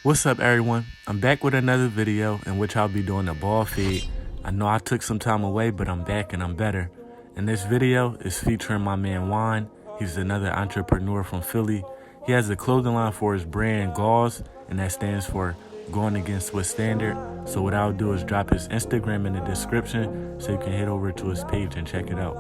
What's up, everyone? I'm back with another video in which I'll be doing a ball fade. I know I took some time away, but I'm back and I'm better. And this video is featuring my man Juan. He's another entrepreneur from Philly. He has a clothing line for his brand Gauze, and that stands for Going Against Swiss Standard. So what I'll do is drop his Instagram in the description so you can head over to his page and check it out.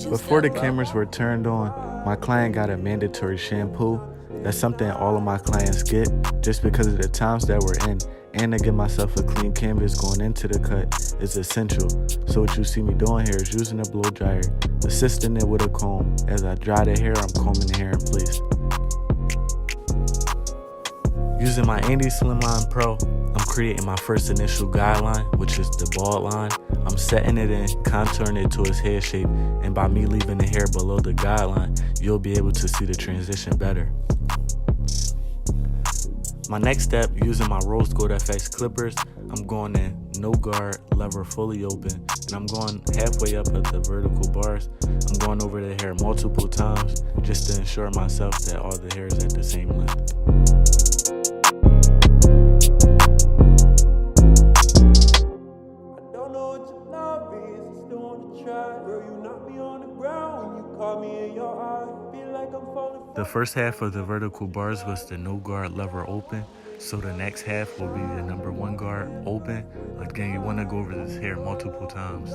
Before the cameras were turned on, my client got a mandatory shampoo. That's something all of my clients get just because of the times that we're in, and to give myself a clean canvas going into the cut is essential. So what you see me doing here is using a blow dryer, assisting it with a comb. As I dry the hair, I'm combing the hair in place. Using my Andy Slimline Pro, I'm creating my first initial guideline, which is the bald line. I'm setting it in, contouring it to its head shape, and by me leaving the hair below the guideline, you'll be able to see the transition better. My next step, using my Rose Gold FX clippers, I'm going in no guard, lever fully open, and I'm going halfway up at the vertical bars. I'm going over the hair multiple times just to ensure myself that all the hair is at the same length. The first half of the vertical bars was the no guard lever open, so the next half will be the number one guard open. Again, you want to go over this hair multiple times.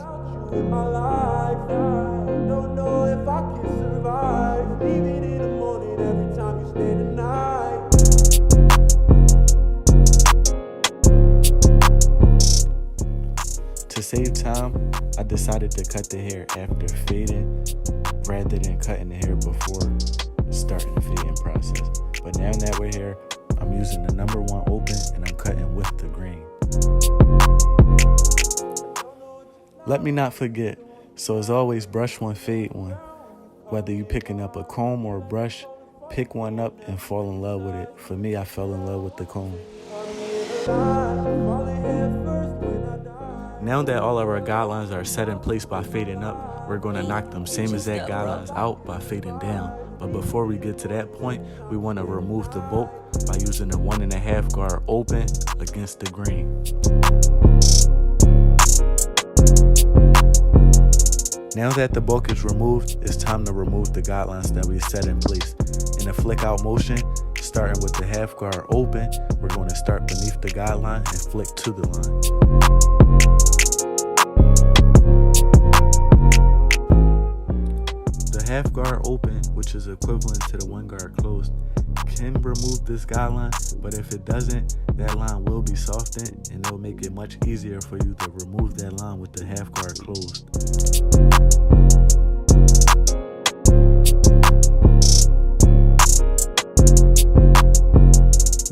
To save time, I decided to cut the hair after fading rather than cutting the hair before starting the fading process. But now that we're here, I'm using the number one open and I'm cutting with the grain. Let me not forget, so as always, brush one, fade one. Whether you're picking up a comb or a brush, pick one up and fall in love with it. For me, I fell in love with the comb. Now that all of our guidelines are set in place by fading up, we're going to knock them same exact guidelines out by fading down. But before we get to that point, we want to remove the bulk by using the 1.5 guard open against the grain. Now that the bulk is removed, it's time to remove the guidelines that we set in place. In a flick out motion, starting with the 1/2 guard open, we're going to start beneath the guideline and flick to the line. The 1/2 guard open, which is equivalent to the 1 guard closed, can remove this guideline, but if it doesn't, that line will be softened and it'll make it much easier for you to remove that line with the 1/2 guard closed.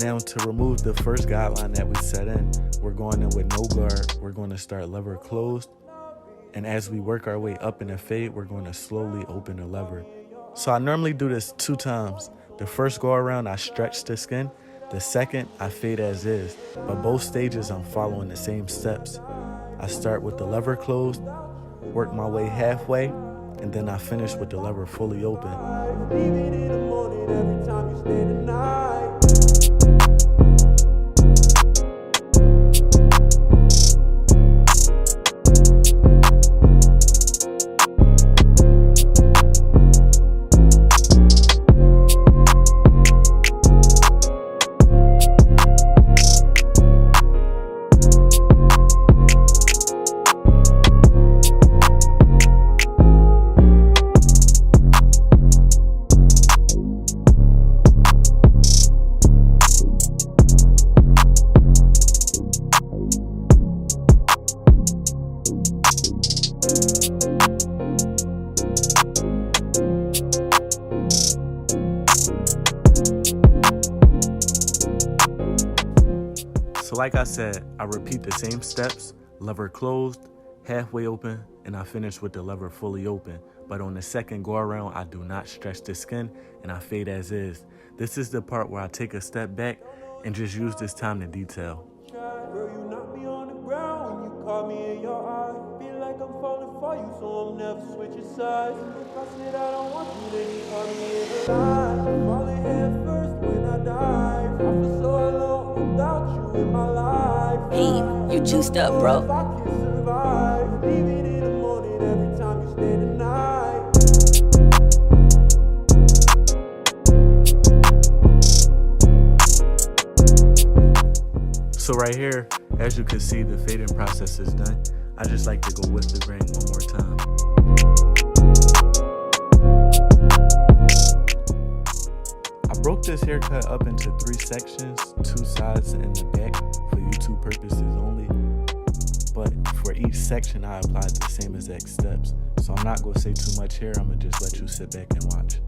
Now to remove the first guideline that we set in, we're going in with no guard. We're going to start lever closed. And as we work our way up in the fade, we're going to slowly open the lever. So I normally do this 2 times. The first go around, I stretch the skin. The second, I fade as is. But both stages, I'm following the same steps. I start with the lever closed, work my way halfway, and then I finish with the lever fully open. So like I said, I repeat the same steps, lever closed, halfway open, and I finish with the lever fully open. But on the second go around, I do not stretch the skin and I fade as is. This is the part where I take a step back and just use this time to detail. for you, so I'm never switching sides. If I said I don't want you, then you call me in the lie. Falling head first when I die. juiced up, bro. So right here, as you can see, the fading process is done. I just like to go with the grain one more time. I broke this haircut up into 3 sections, 2 sides and the back for YouTube purposes only. But for each section, I applied the same exact steps. So I'm not gonna say too much here. I'm gonna just let you sit back and watch.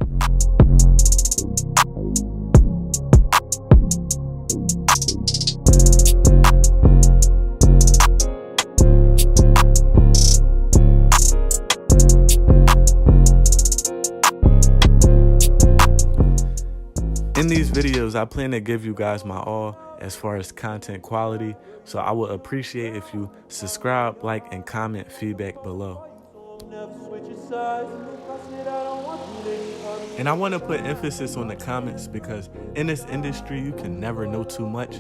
In these videos, I plan to give you guys my all as far as content quality, so I would appreciate if you subscribe, like, and comment feedback below. And I want to put emphasis on the comments because in this industry, you can never know too much.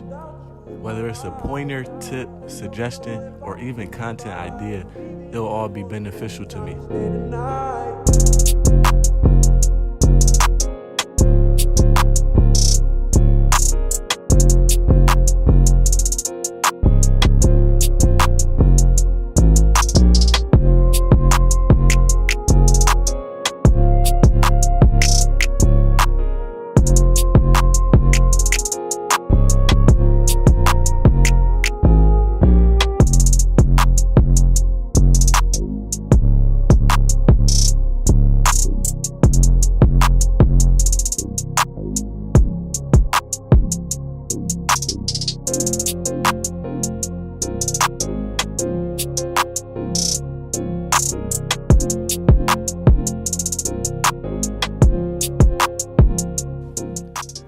Whether it's a pointer, tip, suggestion, or even content idea, it'll all be beneficial to me.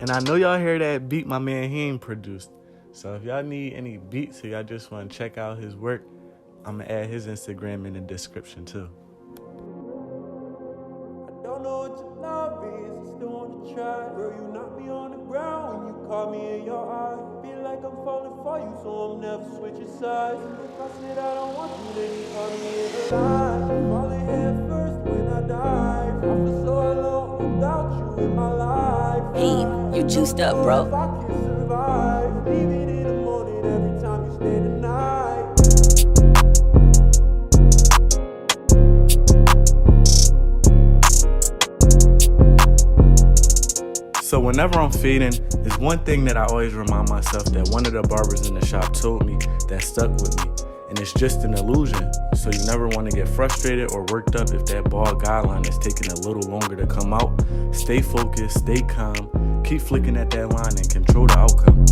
And I know y'all hear that beat my man Heim produced. So if y'all need any beats or y'all just want to check out his work, I'm going to add his Instagram in the description too. I don't know what your love is, I still want to try. Girl, you knock me on the ground when you caught me in your eye. Feel like I'm falling for you, so I'm never switching sides. If I said I don't want you, then you caught me in the lie. Falling head first when I dive. I feel so alone without you in my life. Heim, you juiced up, bro. If I can survive, leave it in the morning every time you stay the night. So whenever I'm fading, there's one thing that I always remind myself that one of the barbers in the shop told me that stuck with me. And it's just an illusion. So you never want to get frustrated or worked up if that bald guideline is taking a little longer to come out. Stay focused, stay calm, keep flicking at that line and control the outcome.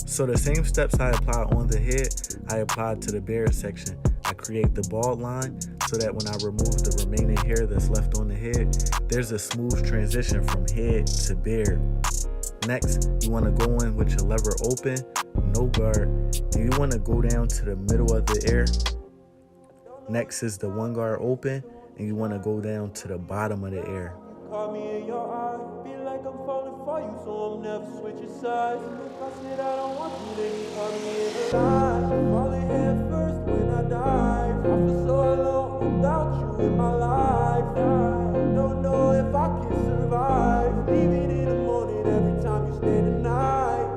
So the same steps I applied on the head, I applied to the beard section. I create the bald line so that when I remove the remaining hair that's left on the head, there's a smooth transition from head to beard. Next, you want to go in with your lever open, no guard, and you want to go down to the middle of the ear. Next is the one guard open, and you want to go down to the bottom of the ear. Caught me in your eye, feel like I'm falling for you, so I'm never switching sides. If I said I don't want you, then you caught me in the lie. Falling head first when I dive. I feel so alone without you in my life. I don't know if I can survive. Leave it in the morning every time you stay the night.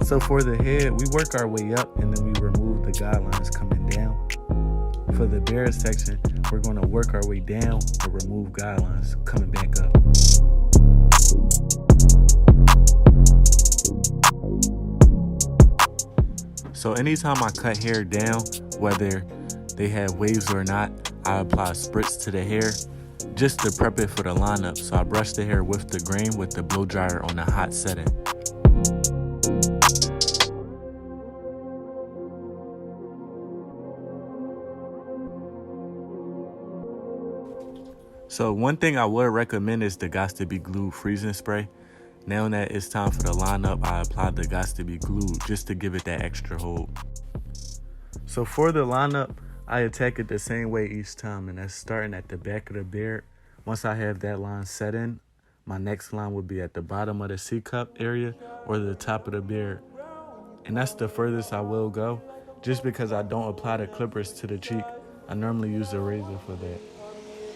So for the head, we work our way up and then we remove the guidelines coming down. For the beard section, we're going to work our way down and remove guidelines coming back up. So anytime I cut hair down, whether they have waves or not, I apply spritz to the hair just to prep it for the lineup. So I brush the hair with the grain with the blow dryer on a hot setting. So one thing I would recommend is the Gots to Be Glued freezing spray. Now that it's time for the lineup, I applied the Gots to Be Glued just to give it that extra hold. So for the lineup, I attack it the same way each time, and that's starting at the back of the beard. Once I have that line set in, my next line would be at the bottom of the C cup area or the top of the beard. And that's the furthest I will go. Just because I don't apply the clippers to the cheek, I normally use a razor for that.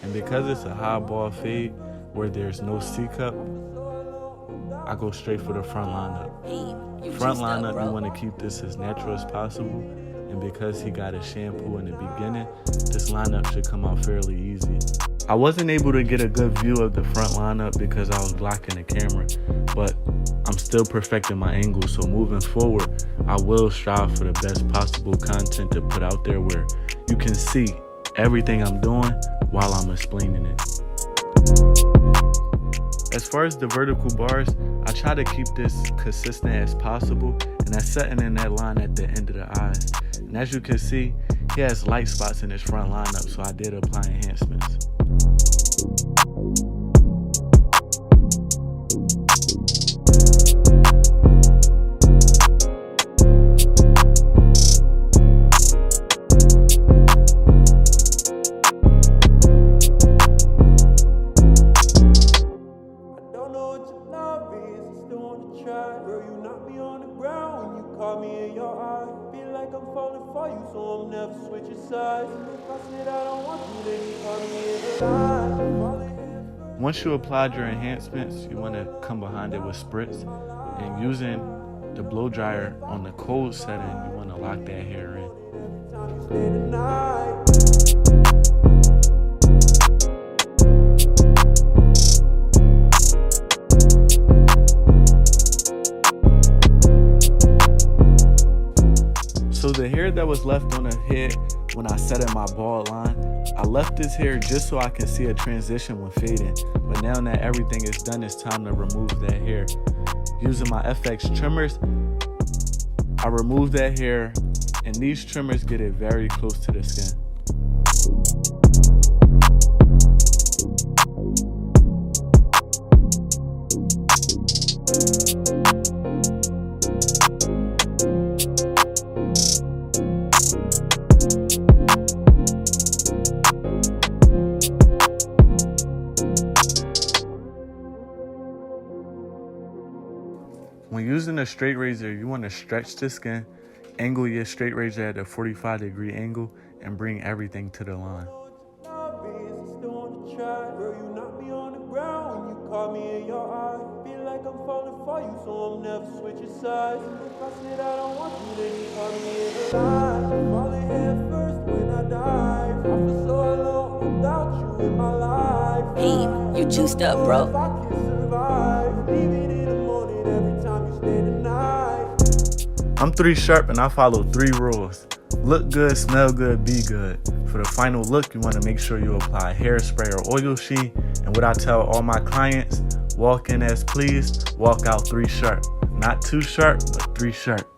And because it's a high ball fade where there's no C cup, I go straight for the front lineup. Heim, you Front juiced up, lineup, bro. you want to keep this as natural as possible. And because he got a shampoo in the beginning, this lineup should come out fairly easy. I wasn't able to get a good view of the front lineup because I was blocking the camera, but I'm still perfecting my angle. So moving forward, I will strive for the best possible content to put out there where you can see everything I'm doing while I'm explaining it. As far as the vertical bars, I try to keep this consistent as possible, and that's setting in that line at the end of the eyes. And as you can see, he has light spots in his front lineup, so I did apply enhancements. Girl, you knock me on the ground when you caught me in your eye. Feel like I'm falling for you, so I'm never switching sides. If I said I don't want you, then you caught me in the lie. Once you applied your enhancements, you want to come behind it with spritz. And using the blow dryer on the cold setting, you want to lock that hair in. Every time you stay the night. So the hair that was left on the head when I set in my bald line, I left this hair just so I can see a transition when fading. But now that everything is done, it's time to remove that hair. Using my FX trimmers, I remove that hair, and these trimmers get it very close to the skin. When using a straight razor, you want to stretch the skin, angle your straight razor at a 45-degree angle, and bring everything to the line. Girl, you knock me on the ground when you caught me in your eye. Feel like I'm falling for you, so I'm never switching sides. If I said I don't want you, then you caught me in the lie. Falling head first when I dive. I feel so alone without you in my life. Heim, you juiced up, bro. If I can survive, leaving in the morning every time you stay the night. I'm 3 Sharp and I follow 3 rules. Look good, smell good, be good. For the final look, you want to make sure you apply hairspray or oil sheen. And what I tell all my clients, walk in as pleased, walk out 3 Sharp. Not 2 Sharp, but 3 Sharp.